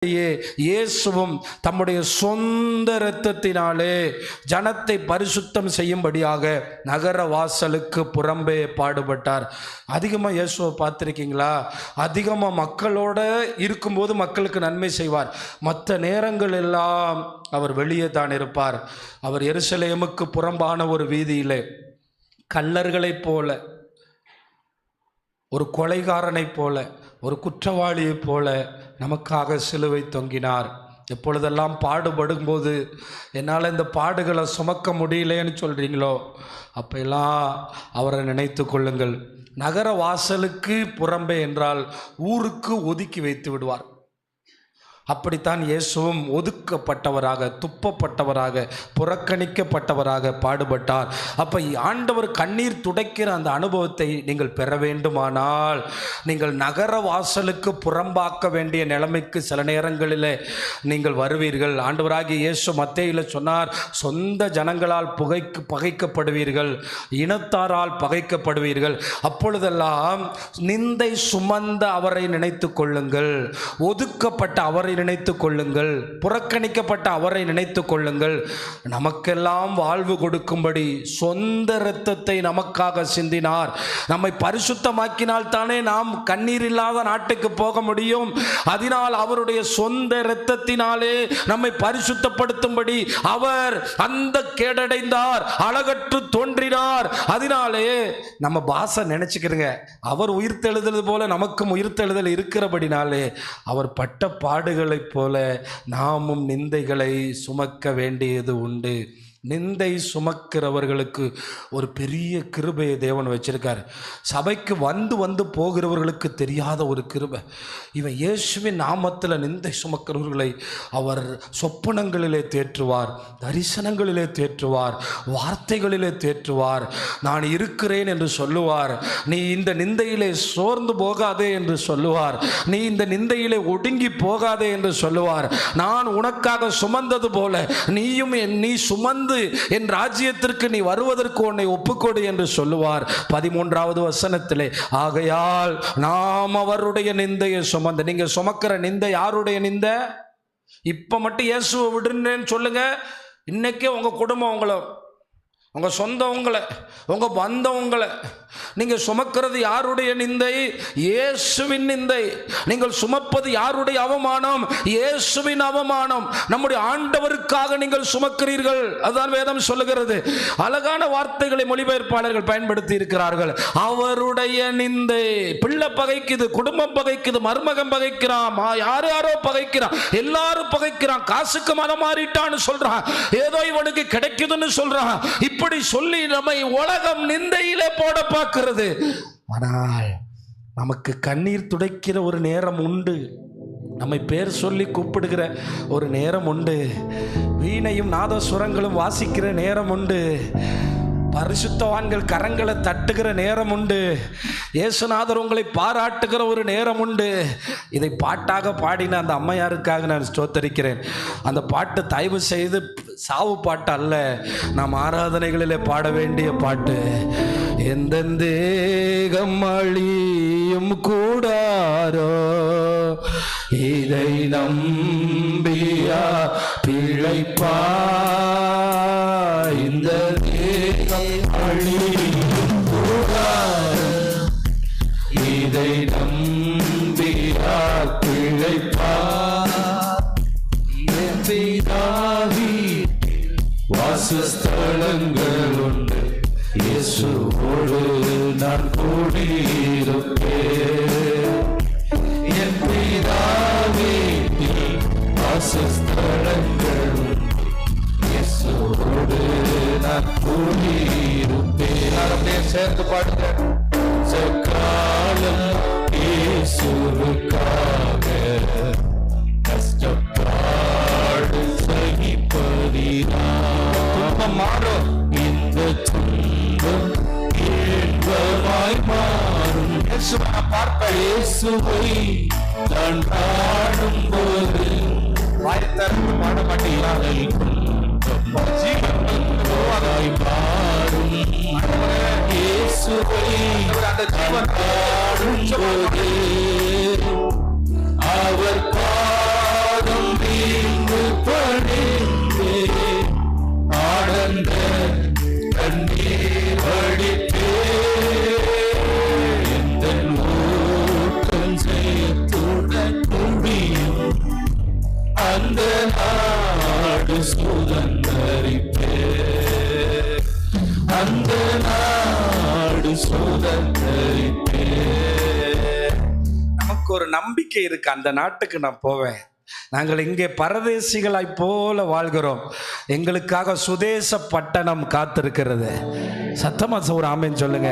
இயேசுவும் தம்முடைய சொந்த இரத்தத்தினாலே ஜனத்தை பரிசுத்தம் செய்யும்படியாக நகர வாசலுக்கு புறம்பே பாடுபட்டார். அதிகமாக இயேசுவை பார்த்துருக்கீங்களா? அதிகமாக மக்களோட இருக்கும்போது மக்களுக்கு நன்மை செய்வார். மற்ற நேரங்கள் எல்லாம் அவர் வெளியே தான் இருப்பார். அவர் எருசலேமுக்கு புறம்பான ஒரு வீதியிலே கள்ளர்களைப் போல, ஒரு கொலைகாரனைப் போல, ஒரு குற்றவாளியைப் போல நமக்காக சிலுவை தொங்கினார். எப்பொழுதெல்லாம் பாடுபடும்போது என்னால் இந்த பாடுகளை சுமக்க முடியலேன்னு சொல்கிறீங்களோ அப்பெல்லாம் அவரை நினைத்து கொள்ளுங்கள். நகர வாசலுக்கு புறம்பே என்றால் ஊருக்கு ஒதுக்கி வைத்து விடுவார். அப்படித்தான் இயேசுவும் ஒதுக்கப்பட்டவராக, துப்பப்பட்டவராக, புறக்கணிக்கப்பட்டவராக பாடுபட்டார். அப்போ ஆண்டவர் கண்ணீர் துடைக்கிற அந்த அனுபவத்தை நீங்கள் பெற வேண்டுமானால் நீங்கள் நகர வாசலுக்கு புறம்பாக்க வேண்டிய நிலைமைக்கு சில நேரங்களில் நீங்கள் வருவீர்கள். ஆண்டவராகிய இயேசு மத்தேயுவில் சொன்னார், சொந்த ஜனங்களால் பகைக்கப்படுவீர்கள், இனத்தாரால் பகைக்கப்படுவீர்கள். அப்பொழுதெல்லாம் நிந்தை சுமந்த அவரை நினைத்து கொள்ளுங்கள், ஒதுக்கப்பட்ட அவரை நினைத்து கொள்ளுங்கள், புறக்கணிக்கப்பட்ட அவரை நினைத்து கொள்ளுங்கள். நமக்கெல்லாம் வாழ்வு கொடுக்கும்படி சொந்த இரத்தத்தை நமக்காக சிந்தினார். நம்மை பரிசுத்தமாக்கினால் தானே நாம் கண்ணீர் இல்லாத நாட்டுக்கு போக முடியும். அதனால் அவருடைய சொந்த இரத்தத்தினாலே நம்மை பரிசுத்தப்படுத்தும்படி அவர் அந்த கேடடைந்தார், அழகற்று தோன்றினார். அதனாலே நம்ம பாச நினைச்சுக்கிறங்க, அவர் உயிர்த்தெழுதல் போல நமக்கும் உயிர்த்தெழுதல் இருக்கிறபடினாலே அவர் பட்ட பாடுகள் போல நாமும் நிந்தைகளை சுமக்க வேண்டியது உண்டு. நிந்தை சுமக்கிறவர்களுக்கு ஒரு பெரிய கிருபையை தேவன் வச்சிருக்கார். சபைக்கு வந்து வந்து போகிறவர்களுக்கு தெரியாத ஒரு கிருபை. இவன் இயேசுவின் நாமத்தில் நிந்தை சுமக்கிறவர்களை அவர் சொப்பனங்களிலே தேற்றுவார், தரிசனங்களிலே தேற்றுவார், வார்த்தைகளிலே தேற்றுவார். நான் இருக்கிறேன் என்று சொல்லுவார். நீ இந்த நிந்தையிலே சோர்ந்து போகாதே என்று சொல்லுவார். நீ இந்த நிந்தையிலே ஒடுங்கி போகாதே என்று சொல்லுவார். நான் உனக்காக சுமந்தது போல நீ சுமந்து என் ராஜ்யத்திற்கு நீ வருவதற்கு உன்னை ஒப்புக்கொடு என்று சொல்லுவார். 13வது வசனத்திலே, ஆகையால் நாம் அவருடைய நிந்தையை சுமந்து. நீங்க சுமக்கிற நிந்தை யாருடைய நிந்தை? இப்ப மட்டும் இயேசுவை விடுன்னு சொல்லுங்க, இன்னைக்கே உங்க குடும்பம் உங்கள் சொந்தவங்களை, உங்கள் பந்தவங்களை நீங்கள் சுமக்கிறது யாருடைய நிந்தை? இயேசுவின் நிந்தை. நீங்கள் சுமப்பது யாருடைய அவமானம்? இயேசுவின் அவமானம். நம்முடைய ஆண்டவருக்காக நீங்கள் சுமக்கிறீர்கள். அதுதான் வேதம் சொல்லுகிறது. அழகான வார்த்தைகளை மொழிபெயர்ப்பாளர்கள் பயன்படுத்தி இருக்கிறார்கள். அவருடைய நிந்தை. பிள்ளை பகைக்குது, குடும்பம் பகைக்குது, மருமகன் பகைக்கிறான், யாரோ பகைக்கிறான், எல்லாரும் பகைக்கிறான், காசுக்கு மனம் மாறிட்டான்னு சொல்றான், ஏதோ இவனுக்கு கிடைக்குதுன்னு சொல்றான். இப்படி சொல்லி நம்மை உலகம் நிந்தையிலே போட பார்க்கிறது. ஆனால் நமக்கு கண்ணீர் துடைக்கிற ஒரு நேரம் உண்டு. நம்மை பேர் சொல்லி கூப்பிடுகிற ஒரு நேரம் உண்டு. வீணையும் நாதசுரங்களும் வாசிக்கிற நேரம் உண்டு. பரிசுத்தவான்கள் கரங்களை தட்டுகிற நேரம் உண்டு. இயேசுநாதர் உங்களை பாராட்டுகிற ஒரு நேரம் உண்டு. இதை பாட்டாக பாடின அந்த அம்மையாருக்காக நான் ஸ்தோத்தரிக்கிறேன். அந்த பாட்டு தயவு செய்து சாவு பாட்டு அல்ல, நாம் ஆராதனைகளிலே பாட வேண்டிய பாட்டு. எந்த தேகம் அழியும் கூடாரோ இதை நம்பியா பிழைப்பா. இந்த இதை நம்பியார் பிழைப்பா. வாசஸ்தலங்கள் உண்டு, இயேசுவோடு நான் கூடியிருப்பேன். என் பிதாவே வாசஸ்தலங்கள் உண்டு, இயேசுவோடு நான் கூடியிருப்பேன். அப்படியே சேர்ந்து பாடுங்க. சக்காலம் இயேசுவுக்காக கஷ்டப்பாடு சகிப்பதினால் துன்பம் மாறும். இந்த துன்பம் இன்பமாய் மாறும். இயேசுவை பார்ப்பேன். இயேசுவை நான் பாடும்போது வாய் திறந்து பாட மாட்டீங்களா? ஜீவன் மாறும். இயேசுவை அந்த ஜீவன் பாடும்போது அவர் அந்த நாடு சுதந்தரிப்பே, அந்த நாடு சுதந்தரிப்பே. நமக்கு ஒரு நம்பிக்கை இருக்கு, அந்த நாட்டுக்கு நான் போவேன். நாங்கள் இங்கே பரதேசிகளாய் போல வாழ்கிறோம், எங்களுக்காக சுதேச பட்டணம் காத்திருக்கிறது. சத்தமா ஒரு ஆமென் சொல்லுங்க.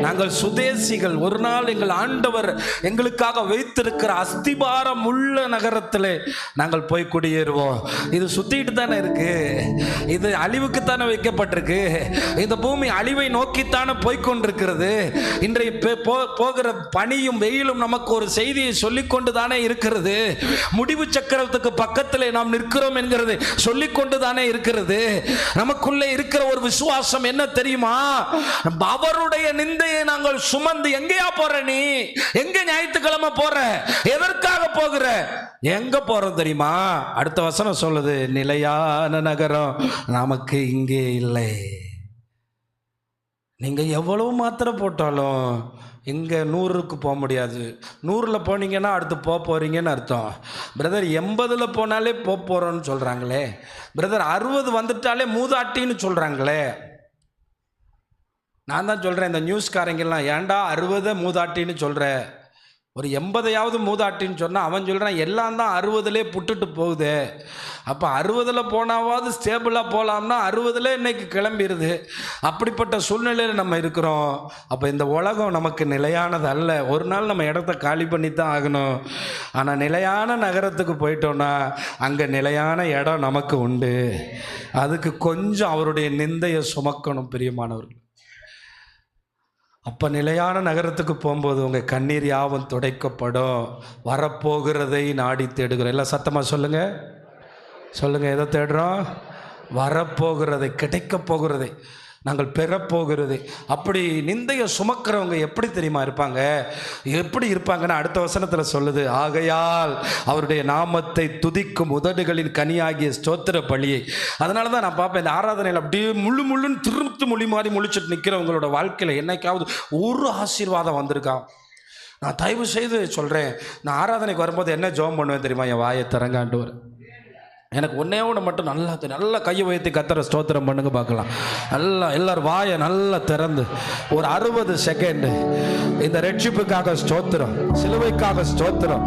நாங்கள் சுதேசிகள். ஒரு நாள் எங்கள் ஆண்டவர் எங்களுக்காக வைத்திருக்கிற அஸ்திபாரம் உள்ள நகரத்திலே நாங்கள் போய் குடியேறுவோம். இது சுத்திட்டு தானே இருக்கு, இது அழிவுக்குத்தானே வைக்கப்பட்டிருக்கு. இந்த பூமி அழிவை நோக்கித்தானே போய்கொண்டிருக்கிறது. இன்றைய போகிற பனியும் வெயிலும் நமக்கு ஒரு செய்தியை சொல்லிக்கொண்டு தானே இருக்கிறது. முடிவு சக்கரத்துக்கு பக்கத்திலே நாம் நிற்கிறோம் என்கிறது சொல்லிக்கொண்டு தானே இருக்கிறது. நமக்குள்ளே இருக்கிற ஒரு விசுவாசம் என்ன தெரியுமா? அவருடைய நிந்தையை நாங்கள் சுமந்து எங்கேயா போற? நீ எங்க ஞாயிற்றுக்கிழமை போற? எதற்காக போகிற? எங்க போறோம் தெரியுமா? அடுத்த வசனம் சொல்லுது, நிலையான நகரம் நமக்கு இங்கே இல்லை. நீங்க எவ்வளவு மாத்திரை போட்டாலும் இங்கே 100க்கு போக முடியாது. 100ல் போனீங்கன்னா அடுத்து போகிறீங்கன்னு அர்த்தம். பிரதர் 80ல் போனாலே போகிறோன்னு சொல்கிறாங்களே, பிரதர் 60 வந்துட்டாலே மூதாட்டின்னு சொல்கிறாங்களே. நான் தான் சொல்கிறேன், இந்த நியூஸ்காரங்கெல்லாம் ஏன்டா 60 மூதாட்டின்னு சொல்கிற, ஒரு 80யாவது மூதாட்டின்னு சொன்னால் அவன் சொல்கிறான் எல்லாம் தான் 60லே புட்டுட்டு போகுது. அப்போ 60ல் போனாவது ஸ்டேபிளாக போகலாம்னா 60லே இன்னைக்கு கிளம்பிடுது. அப்படிப்பட்ட சூழ்நிலையில் நம்ம இருக்கிறோம். அப்போ இந்த உலகம் நமக்கு நிலையானது அல்ல. ஒரு நாள் நம்ம இடத்த காலி பண்ணி தான் ஆகணும். ஆனால் நிலையான நகரத்துக்கு போயிட்டோன்னா அங்கே நிலையான இடம் நமக்கு உண்டு. அதுக்கு கொஞ்சம் அவருடைய நிந்தையை சுமக்கணும் பிரியமானவர்கள். அப்போ நிலையான நகரத்துக்கு போகும்போது உங்கள் கண்ணீர் யாவும் துடைக்கப்படும். வரப்போகிறதை நாடி தேடுகிறோம். எல்லாம் சத்தமாக சொல்லுங்கள், சொல்லுங்கள். எதை தேடுறோம்? வரப்போகிறதை, கிடைக்க போகிறதை, நாங்கள் பெறப்போகிறது. அப்படி நிந்தையை சுமக்கிறவங்க எப்படி தெரியுமா இருப்பாங்க? எப்படி இருப்பாங்கன்னா அடுத்த வசனத்தில் சொல்லுது, ஆகையால் அவருடைய நாமத்தை துதிக்கும் உதடுகளின் கனியாகிய ஸ்தோத்திர பலியை. அதனால தான் நான் பார்ப்பேன் இந்த ஆராதனையில் அப்படியே முள்ளுன்னு திருத்து மொழி மாதிரி முழிச்சிட்டு நிற்கிறவங்களோட வாழ்க்கையில் என்னைக்காவது ஒரு ஆசீர்வாதம் வந்திருக்கா? நான் தயவு செய்து சொல்கிறேன், நான் ஆராதனைக்கு வரும்போது என்ன ஜெபம் பண்ணுவேன் தெரியுமா? என் வாயை திறங்காண்டு வர எனக்கு ஒன்னே ஒன்று மட்டும் நல்லா கையை வைத்து கத்தரை ஸ்தோத்திரம் பண்ணுங்க பார்க்கலாம். நல்லா எல்லாரும் வாயை நல்லா திறந்து ஒரு 60 செகண்ட் இந்த ரட்சிப்புக்காக ஸ்தோத்திரம், சிலுவைக்காக ஸ்தோத்திரம்,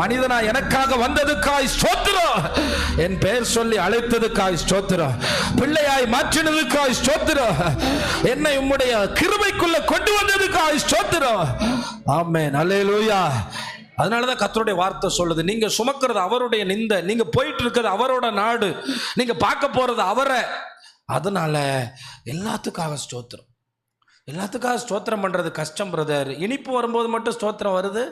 மனிதனா எனக்காக வந்ததுக்காய் ஸ்தோத்திரம், என் பெயர் சொல்லி அழைத்ததுக்காய் ஸ்தோத்திரம், பிள்ளையாய் மாற்றினதுக்காய் ஸ்தோத்திரம், என்னை உம்முடைய கிருபைக்குள்ள கொண்டு வந்ததுக்காய் ஸ்தோத்திரம். ஆமென், அல்லேலூயா. அதனாலதான் கர்த்தருடைய வார்த்தை சொல்லுது, நீங்க சுமக்கிறது அவருடைய நிந்தை, நீங்க போயிட்டு இருக்கிறது அவரோட நாடு, நீங்க பார்க்க போறது அவரை. அதனால எல்லாத்துக்காக ஸ்தோத்திரம். எல்லாத்துக்காக ஸ்தோத்திரம் பண்றது கஷ்டம் பிரதர். இனிப்பு வரும்போது மட்டும் ஸ்தோத்திரம் வருது,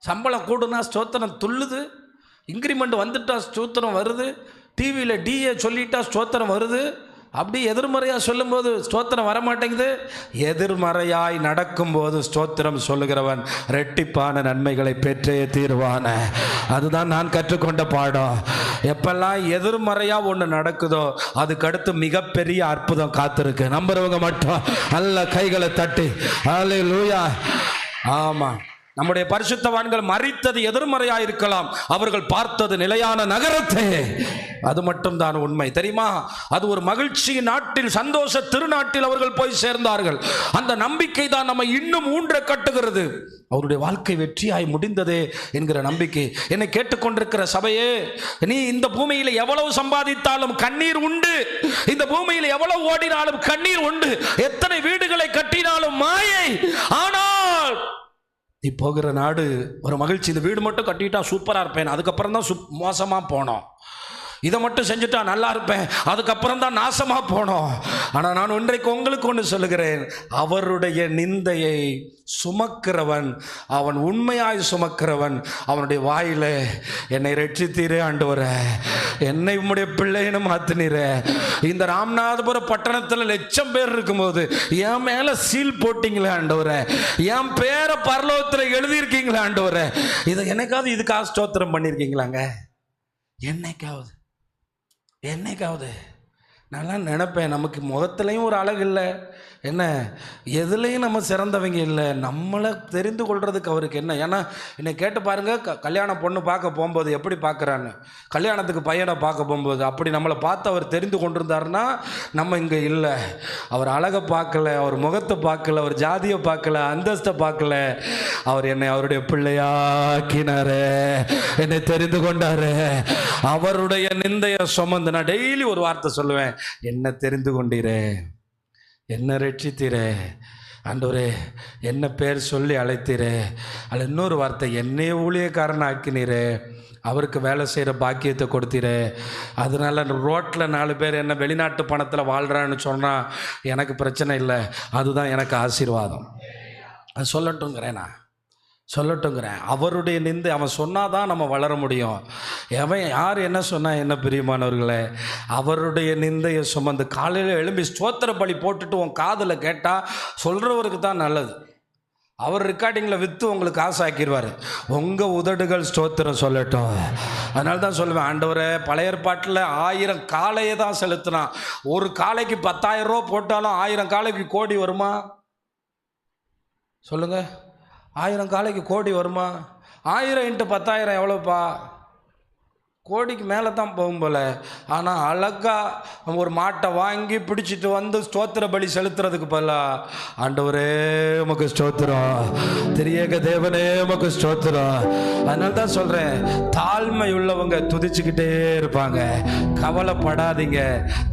சம்பளம் கூடுனா ஸ்தோத்திரம் துள்ளுது, இன்க்ரிமெண்ட் வந்துட்டா ஸ்தோத்திரம் வருது, டிவியில் டிஏ சொல்லிட்டா ஸ்தோத்திரம் வருது. அப்படி எதிர்மறையாக சொல்லும்போது ஸ்தோத்திரம் வரமாட்டேங்குது. எதிர்மறையாய் நடக்கும்போது ஸ்தோத்திரம் சொல்லுகிறவன் ரெட்டிப்பான நன்மைகளை பெற்றே தீர்வான. அதுதான் நான் கற்றுக்கொண்ட பாடம். எப்பெல்லாம் எதிர்மறையாக ஒன்று நடக்குதோ அதுக்கடுத்து மிகப்பெரிய அற்புதம் காத்திருக்கு. நம்புறவங்க மட்டும் நல்ல கைகளை தட்டி அல்லேலூயா. ஆமாம், நம்முடைய பரிசுத்தவான்கள் மரித்தது எதிர்மறையாக இருக்கலாம், அவர்கள் பார்த்தது நிலையான நகரத்தை. அது மட்டும் தான் உண்மை தெரியுமா? அது ஒரு மகிழ்ச்சி நாட்டில், சந்தோஷ திருநாட்டில் அவர்கள் போய் சேர்ந்தார்கள். அந்த நம்பிக்கை தான் நம்ம இன்னும் ஊன்ற கட்டுகிறது. அவருடைய வாழ்க்கை வெற்றியாய் முடிந்ததே என்கிற நம்பிக்கை. என்னை கேட்டுக்கொண்டிருக்கிற சபையே, நீ இந்த பூமியில் எவ்வளவு சம்பாதித்தாலும் கண்ணீர் உண்டு, இந்த பூமியில் எவ்வளவு ஓடினாலும் கண்ணீர் உண்டு, எத்தனை வீடுகளை கட்டினாலும் மாயை. ஆனால் நீ போகிற நாடு ஒரு மகிழ்ச்சி. இந்த வீடு மட்டும் கட்டிட்டா சூப்பராக இருப்பேன், அதுக்கப்புறம் தான் மோசமாக போனோம். இதை மட்டும் செஞ்சுட்டா நல்லா இருப்பேன், அதுக்கப்புறம் தான் நாசமாக போனோம். ஆனால் நான் இன்றைக்கு உங்களுக்கு ஒன்று சொல்லுகிறேன், அவருடைய நிந்தையை சுமக்கிறவன், அவன் உண்மையாய் சுமக்கிறவன், அவனுடைய வாயில என்னை ரட்சித்தீரே ஆண்டவரே, என்னை உம்முடைய பிள்ளைன்னு மாத்தினீரே. இந்த ராமநாதபுரம் பட்டணத்தில் 1,00,000 பேர் இருக்கும்போது என் மேல சீல் போட்டீங்களே ஆண்டவரே, என் பேரை பரலோகத்தில் எழுதியிருக்கீங்களே ஆண்டவரே. இதை என்னைக்காவது இதுக்காக ஸ்தோத்திரம் பண்ணியிருக்கீங்களாங்க? என்னைக்காவது நான்லாம் நினப்பேன், நமக்கு முகத்துலேயும் ஒரு அழகு இல்லை, என்ன எதுலேயும் நம்ம சிறந்தவங்க இல்லை, நம்மளை தெரிந்து கொள்றதுக்கு அவருக்கு என்ன? ஏன்னா என்னை கேட்டு பாருங்கள், கல்யாண பொண்ணு பார்க்க போகும்போது எப்படி பார்க்குறான்னு, கல்யாணத்துக்கு பையனை பார்க்க போகும்போது அப்படி நம்மளை பார்த்து அவர் தெரிந்து கொண்டிருந்தாருன்னா நம்ம இங்கே இல்லை. அவர் அழகை பார்க்கல, அவர் முகத்தை பார்க்கல, அவர் ஜாதியை பார்க்கல, அந்தஸ்தை பார்க்கல, அவர் என்னை அவருடைய பிள்ளையாக்கினாரு, என்னை தெரிந்து கொண்டாரு. அவருடைய நிந்தைய சுமந்து நான் டெய்லி ஒரு வார்த்தை சொல்லுவேன், என்ன தெரிந்து கொண்டீரே, என்ன ரட்சித்தீரே ஆண்டவரே, என்ன பேர் சொல்லி அழைத்தீரே. அதில் இன்னொரு வார்த்தை, என்னையே ஊழியக்காரன் ஆக்கினீரே, அவருக்கு வேலை செய்கிற பாக்கியத்தை கொடுத்தீரே. அதனால ரோட்டில் 4 பேர் என்ன வெளிநாட்டு பணத்தில் வாழ்கிறான்னு சொன்னால் எனக்கு பிரச்சனை இல்லை, அதுதான் எனக்கு ஆசீர்வாதம். அது சொல்லட்டுங்கிறேன். அவருடைய நிந்தை அவன் சொன்னாதான் நம்ம வளர முடியும். அவன் யார் என்ன சொன்னால் என்ன, பிரியமானவர்களே, அவருடைய நிந்தையை சுமந்து காலையில் எழும்பி ஸ்தோத்திர பலி போட்டுட்டு உன் காதில் கேட்டால் சொல்கிறவருக்கு தான் நல்லது. அவர் ரெக்கார்டிங்கில் விற்று உங்களுக்கு காசு ஆக்கிடுவார். உங்கள் உதடுகள் ஸ்தோத்திரம் சொல்லட்டும். அதனால தான் சொல்லுவேன், ஆண்டவரே, பழைய ஏற்பாட்டில் 1000 காளையை தான் செலுத்தினான். ஒரு காளைக்கு 10,000 ரூபா போட்டாலும் 1000 காளைக்கு கோடி வருமா? சொல்லுங்கள், 1000 காளைக்கு கோடி வருமா? 1000 × 10,000 எவ்வளோப்பா? கோடிக்கு மேலே தான் போகும் போல். ஆனால் அழகாக ஒரு மாட்டை வாங்கி பிடிச்சிட்டு வந்து ஸ்தோத்திர பலி செலுத்துறதுக்கு பதிலாக, ஆண்டவரே உமக்கு ஸ்தோத்திரம், திரியேக தேவனே உமக்கு ஸ்தோத்திரம். அதனால தான் சொல்கிறேன், தாழ்மை உள்ளவங்க துதிச்சுக்கிட்டே இருப்பாங்க. கவலைப்படாதீங்க,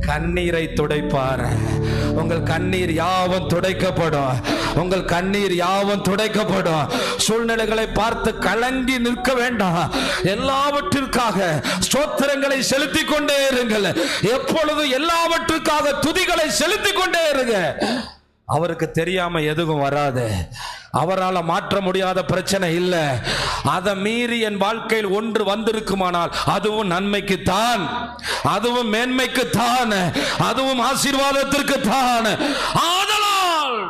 கண்ணீரை துடைப்பார். உங்கள் கண்ணீர் யாவும் துடைக்கப்படும், உங்கள் கண்ணீர் யாவும் துடைக்கப்படும். சூழ்நிலைகளை பார்த்து கலங்கி நிற்க வேண்டாம். எல்லாவற்றிற்காக ஸ்தோத்திரங்களை செலுத்திக் கொண்டே இருங்கள். எப்பொழுதும் எல்லாவற்றுக்காக துதிகளை செலுத்திக் கொண்டே இருங்க. அவருக்கு தெரியாம எதுவும் வராது. அவரால் மாற்ற முடியாத பிரச்சனை இல்லை. அதை மீறி என் வாழ்க்கையில் ஒன்று வந்திருக்குமானால் அதுவும் நன்மைக்கு தான், அதுவும் மேன்மைக்கு தான், அதுவும் ஆசீர்வாதத்திற்கு தான். ஆதலால்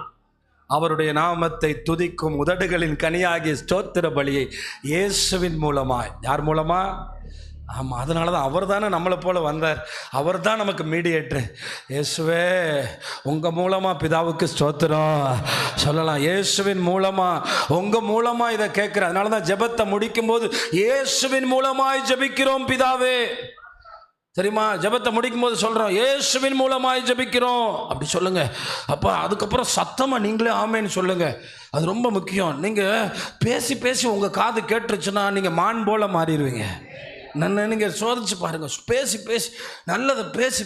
அவருடைய நாமத்தை துதிக்கும் உதடுகளின் கனியாகிய ஸ்தோத்திர பலியை இயேசுவின் மூலமாய், யார் மூலமா? ஆமாம், அதனால தான் அவர் தானே நம்மளை போல வந்தார். அவர் தான் நமக்கு மீடியேட்டர். இயேசுவே, உங்கள் மூலமாக பிதாவுக்கு ஸ்தோத்திரம் சொல்லலாம். இயேசுவின் மூலமாக, உங்கள் மூலமாக இதை கேட்குறேன். அதனால தான் ஜெபத்தை முடிக்கும் போது இயேசுவின் மூலமாய் ஜெபிக்கிறோம் பிதாவே. சரிம்மா, ஜெபத்தை முடிக்கும் போது சொல்கிறோம், இயேசுவின் மூலமாய் ஜெபிக்கிறோம் அப்படி சொல்லுங்கள். அப்போ அதுக்கப்புறம் சத்தமாக நீங்களே ஆமேன்னு சொல்லுங்கள். அது ரொம்ப முக்கியம். நீங்கள் பேசி பேசி உங்கள் காது கேட்டுருச்சுன்னா நீங்கள் மான் போல மாறிடுவீங்க. நீங்கள் சோதிச்சு பாருங்கள். பேசி பேசி நல்லதை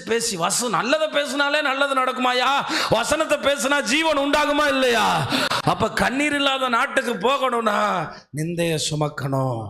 பேசி நல்லதை பேசினாலே நல்லது நடக்குமாயா? வசனத்தை பேசினா ஜீவன் உண்டாகுமா இல்லையா? அப்போ கண்ணீர் இல்லாத நாட்டுக்கு போகணும்னா நிந்தையை சுமக்கணும்.